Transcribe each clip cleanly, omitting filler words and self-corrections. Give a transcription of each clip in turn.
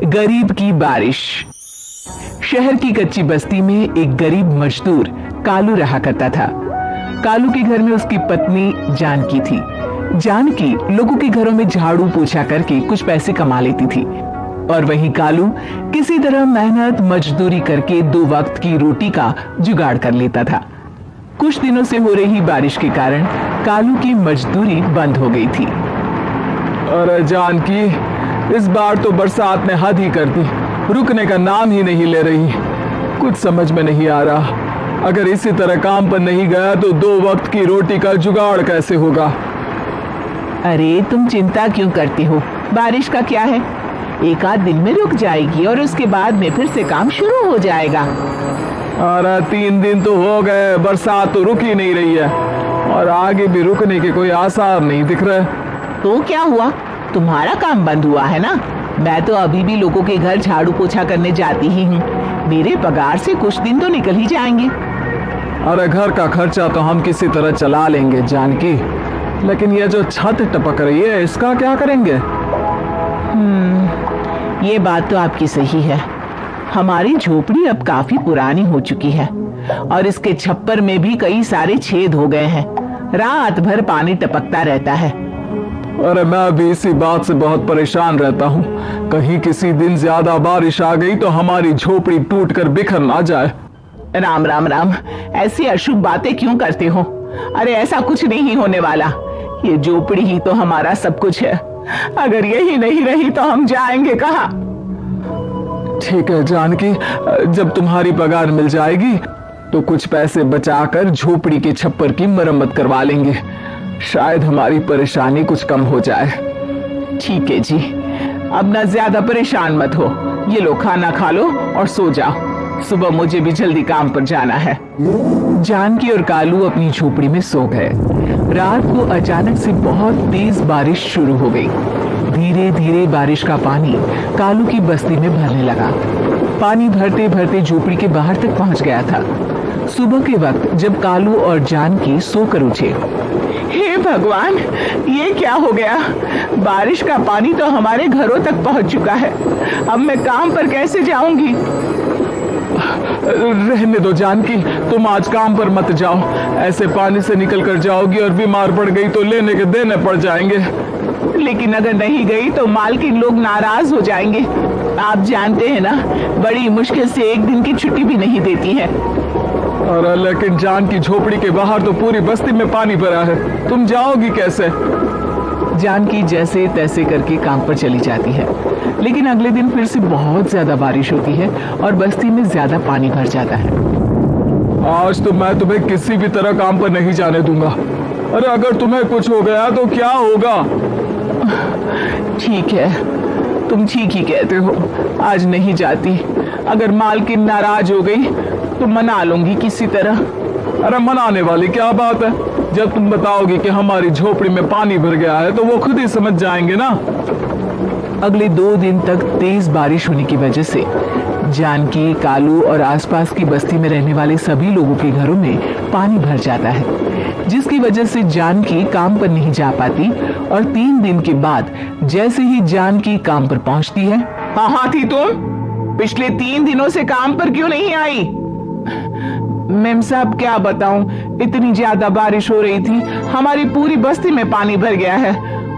गरीब की बारिश। शहर की कच्ची बस्ती में एक गरीब मजदूर कालू रहा करता था। कालू के घर में उसकी पत्नी जानकी थी। जानकी लोगों के घरों में झाड़ू पोछा करके कुछ पैसे कमा लेती थी और वहीं कालू किसी तरह मेहनत मजदूरी करके 2 वक्त की रोटी का जुगाड़ कर लेता था। कुछ दिनों से हो रही बारिश के कारण कालू की मजदूरी बंद हो गई थी। अरे जानकी, इस बार तो बरसात ने हद ही कर दी, रुकने का नाम ही नहीं ले रही। कुछ समझ में नहीं आ रहा, अगर इसी तरह काम पर नहीं गया तो 2 वक्त की रोटी का जुगाड़ कैसे होगा। अरे तुम चिंता क्यों करते हो, बारिश का क्या है, 1 आध दिन में रुक जाएगी और उसके बाद में फिर से काम शुरू हो जाएगा। अरे 3 दिन तो हो गए, बरसात तो रुक ही नहीं रही है और आगे भी रुकने के कोई आसार नहीं दिख रहे। तो क्या हुआ, तुम्हारा काम बंद हुआ है ना? मैं तो अभी भी लोगों के घर झाड़ू पोछा करने जाती ही हूँ। मेरे पगार से कुछ दिन तो निकल ही जाएंगे। अरे घर का खर्चा तो हम किसी तरह चला लेंगे जानकी, लेकिन ये जो छत टपक रही है इसका क्या करेंगे? ये बात तो आपकी सही है। हमारी झोपड़ी अब काफी पुरानी हो चुकी है और इसके छप्पर में भी कई सारे छेद हो गए हैं। रात भर पानी टपकता रहता है। अरे मैं भी इसी बात से बहुत परेशान रहता हूँ, कहीं किसी दिन ज्यादा बारिश आ गई तो हमारी झोपड़ी टूटकर बिखर ना जाए। राम राम राम, ऐसी अशुभ बातें क्यों करते हो? अरे ऐसा कुछ नहीं होने वाला, ये झोपड़ी ही तो हमारा सब कुछ है। अगर यही नहीं रही तो हम जाएंगे कहाँ? ठीक है जानकी, जब तुम्हारी पगार मिल जाएगी तो कुछ पैसे बचाकर झोपड़ी के छप्पर की मरम्मत करवा लेंगे, शायद हमारी परेशानी कुछ कम हो जाए। ठीक है जी, अब ना ज्यादा परेशान मत हो। ये लो खाना खा लो और सो जाओ, सुबह मुझे भी जल्दी काम पर जाना है। जानकी और कालू अपनी झोपड़ी में सो गए। रात को अचानक से बहुत तेज बारिश शुरू हो गई। धीरे धीरे बारिश का पानी कालू की बस्ती में भरने लगा। पानी भरते भरते झोपड़ी के बाहर तक पहुंच गया था। सुबह के वक्त जब कालू और जानकी सोकर उठे, हे भगवान, ये क्या हो गया? बारिश का पानी तो हमारे घरों तक पहुंच चुका है। अब मैं काम पर कैसे जाऊंगी? रहने दो जानकी, तुम आज काम पर मत जाओ। ऐसे पानी से निकल कर जाओगी और बीमार पड़ गई तो लेने के देने पड़ जाएंगे। लेकिन अगर नहीं गई तो मालकिन लोग नाराज हो जाएंगे। आप जानते हैं ना, बड़ी मुश्किल से 1 दिन की छुट्टी भी नहीं देती है। अरे लेकिन जानकी, झोपड़ी के बाहर तो पूरी बस्ती में पानी भरा है, तुम जाओगी कैसे? जानकी जैसे तैसे करके काम पर चली जाती है, लेकिन अगले दिन फिर से बहुत ज्यादा बारिश होती है और बस्ती में ज्यादा पानी भर जाता है। आज तो मैं तुम्हें किसी भी तरह काम पर नहीं जाने दूंगा। अरे अगर तुम्हें कुछ हो गया तो क्या होगा? ठीक है, तुम ठीक ही कहते हो, आज नहीं जाती। अगर मालकिन नाराज हो गई तो मना लूंगी किसी तरह। अरे मनाने वाली क्या बात है, जब तुम बताओगी कि हमारी झोपड़ी में पानी भर गया है तो वो खुद ही समझ जाएंगे ना। अगले 2 दिन तक तेज बारिश होने की वजह से जानकी, कालू और आसपास की बस्ती में रहने वाले सभी लोगों के घरों में पानी भर जाता है, जिसकी वजह से जानकी काम पर नहीं जा पाती। और 3 दिन के बाद जैसे ही जानकी काम पर पहुंचती है, कहाँ थी तुम? पिछले 3 दिनों से काम पर क्यों नहीं आई? मेम साहब क्या बताऊं, इतनी ज्यादा बारिश हो रही थी, हमारी पूरी बस्ती में पानी भर गया है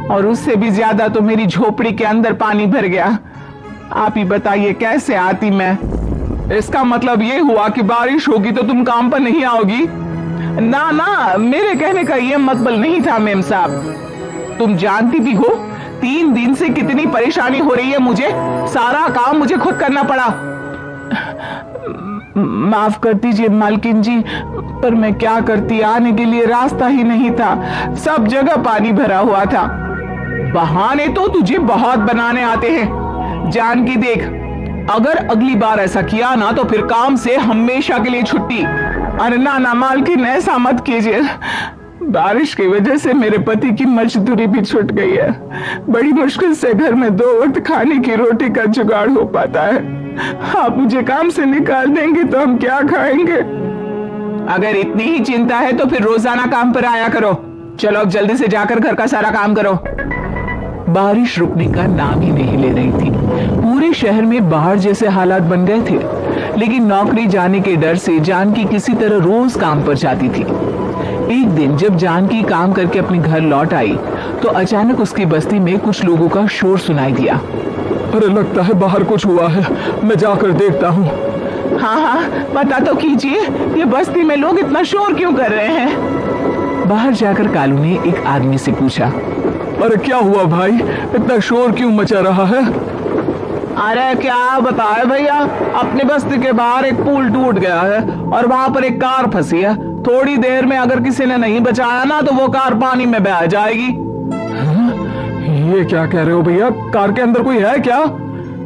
और उससे भी ज्यादा तो मेरी झोपड़ी के अंदर पानी भर गया। आप ही बताइए कैसे आती मैं? इसका मतलब ये हुआ कि बारिश होगी तो तुम काम पर नहीं आओगी? ना ना, मेरे कहने का ये मतलब नहीं था मेम साहब। तुम जानती भी हो 3 दिन से कितनी परेशानी हो रही है मुझे, सारा काम मुझे खुद करना पड़ा। माफ कर दीजिए मालकिन जी, पर मैं क्या करती, आने के लिए रास्ता ही नहीं था, सब जगह पानी भरा हुआ था। बहाने तो तुझे बहुत बनाने आते हैं। जानकी देख, अगर अगली बार ऐसा किया ना तो फिर काम से हमेशा के लिए छुट्टी। अरे ना ना मालकिन, ऐसा मत कीजिए। बारिश की वजह से मेरे पति की मजदूरी भी छूट गई है। बड़ी मुश्किल से घर में 2 वक्त खाने की रोटी का जुगाड़ हो पाता है। आप मुझे काम से निकाल देंगे तो हम क्या खाएंगे? अगर इतनी ही चिंता है तो फिर रोजाना काम पर आया करो। चलो अब जल्दी से जाकर घर का सारा काम करो। बारिश रुकने का नाम ही नहीं ले रही थी। पूरे शहर में बाढ़ जैसे हालात बन गए थे। लेकिन नौकरी जाने के डर से जानकी किसी तरह रोज काम पर जाती थी। एक दिन जब जानकी काम करके अपने घर लौट आई तो अचानक उसकी बस्ती में कुछ लोगों का शोर सुनाई दिया। अरे लगता है बाहर कुछ हुआ है, मैं जाकर देखता हूँ। हाँ हाँ, पता तो कीजिए, ये बस्ती में लोग इतना शोर क्यों कर रहे हैं? बाहर जाकर कालू ने एक आदमी से पूछा। अरे क्या हुआ भाई, इतना शोर क्यों मचा रहा है? अरे क्या बताए भैया, अपनी बस्ती के बाहर एक पुल टूट गया है और वहां पर एक कार फंसी है। थोड़ी देर में अगर किसी ने नहीं बचाया ना तो वो कार पानी में बह जाएगी। ये क्या कह रहे हो भैया, कार के अंदर कोई है क्या?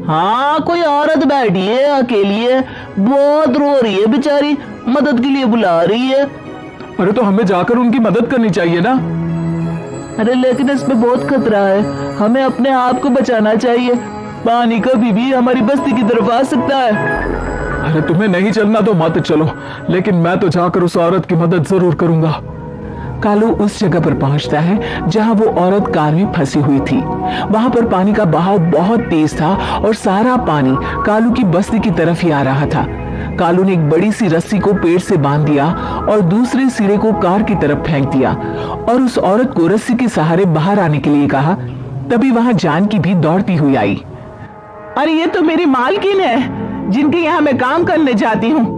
हाँ, कोई औरत बैठी है अकेली है, बहुत रो रही है बेचारी, मदद के लिए बुला रही है। अरे तो हमें जाकर उनकी मदद करनी चाहिए ना। अरे लेकिन इसमें बहुत खतरा है, हमें अपने आप को बचाना चाहिए। पानी कभी भी हमारी बस्ती की तरफ आ सकता है। अरे तुम्हें नहीं चलना तो मत चलो, लेकिन मैं तो जाकर उस औरत की मदद जरूर करूंगा। कालू उस जगह पर पहुंचता है जहां वो औरत कार में फंसी हुई थी। वहां पर पानी का बहाव बहुत तेज था और सारा पानी कालू की बस्ती की तरफ ही आ रहा था। कालू ने एक बड़ी सी रस्सी को पेड़ से बांध दिया और दूसरे सिरे को कार की तरफ फेंक दिया और उस औरत को रस्सी के सहारे बाहर आने के लिए कहा। तभी वहां जानकी भी दौड़ती हुई आई। अरे ये तो मेरी मालकिन है जिनके यहाँ मैं काम करने जाती हूँ।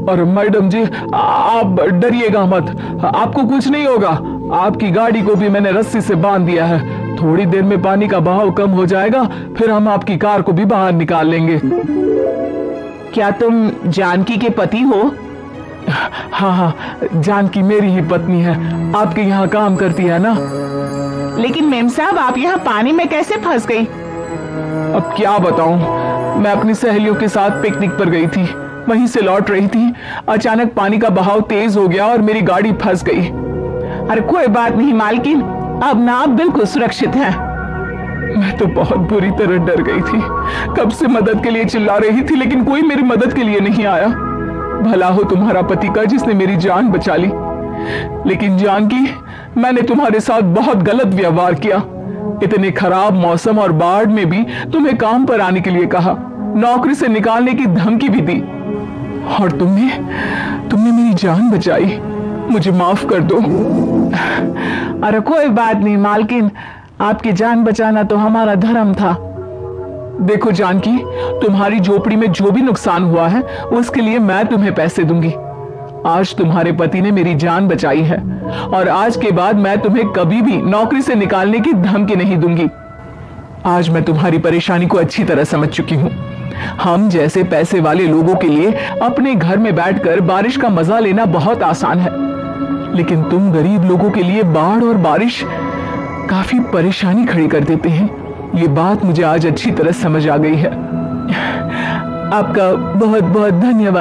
और मैडम जी, आप डरिएगा मत, आपको कुछ नहीं होगा। आपकी गाड़ी को भी मैंने रस्सी से बांध दिया है। थोड़ी देर में पानी का बहाव कम हो जाएगा, फिर हम आपकी कार को भी बाहर निकाल लेंगे। क्या तुम जानकी के पति हो? हाँ हाँ, जानकी मेरी ही पत्नी है, आपके यहाँ काम करती है ना। लेकिन मेम साहब, आप यहाँ पानी में कैसे फंस गई? अब क्या बताऊं, मैं अपनी सहेलियों के साथ पिकनिक पर गई थी, वहीं से लौट रही थी। अचानक पानी का बहाव तेज हो गया और मेरी गाड़ी फंस गई। अरे कोई बात नहीं मालकिन, अब ना आप बिल्कुल सुरक्षित हैं। मैं तो बहुत बुरी तरह डर गई थी, कब से मदद के लिए चिल्ला रही थी, लेकिन कोई मेरी मदद के लिए नहीं आया। भला हो तुम्हारा पति का जिसने मेरी जान बचा ली। लेकिन जानकी, मैंने तुम्हारे साथ बहुत गलत व्यवहार किया। इतने खराब मौसम और बाढ़ में भी तुम्हें काम पर आने के लिए कहा, नौकरी से निकालने की धमकी भी दी, और तुमने मेरी जान बचाई। मुझे माफ कर दो। अरे कोई बात नहीं मालकिन, आपकी जान बचाना तो हमारा धर्म था। देखो जानकी, तुम्हारी झोपड़ी में जो भी नुकसान हुआ है उसके लिए मैं तुम्हें पैसे दूंगी। आज तुम्हारे पति ने मेरी जान बचाई है और आज के बाद मैं तुम्हें कभी भी नौकरी से निकालने की धमकी नहीं दूंगी। आज मैं तुम्हारी परेशानी को अच्छी तरह समझ चुकी हूँ। हम जैसे पैसे वाले लोगों के लिए अपने घर में बैठकर बारिश का मजा लेना बहुत आसान है, लेकिन तुम गरीब लोगों के लिए बाढ़ और बारिश काफी परेशानी खड़ी कर देते हैं। ये बात मुझे आज अच्छी तरह समझ आ गई है। आपका बहुत बहुत धन्यवाद।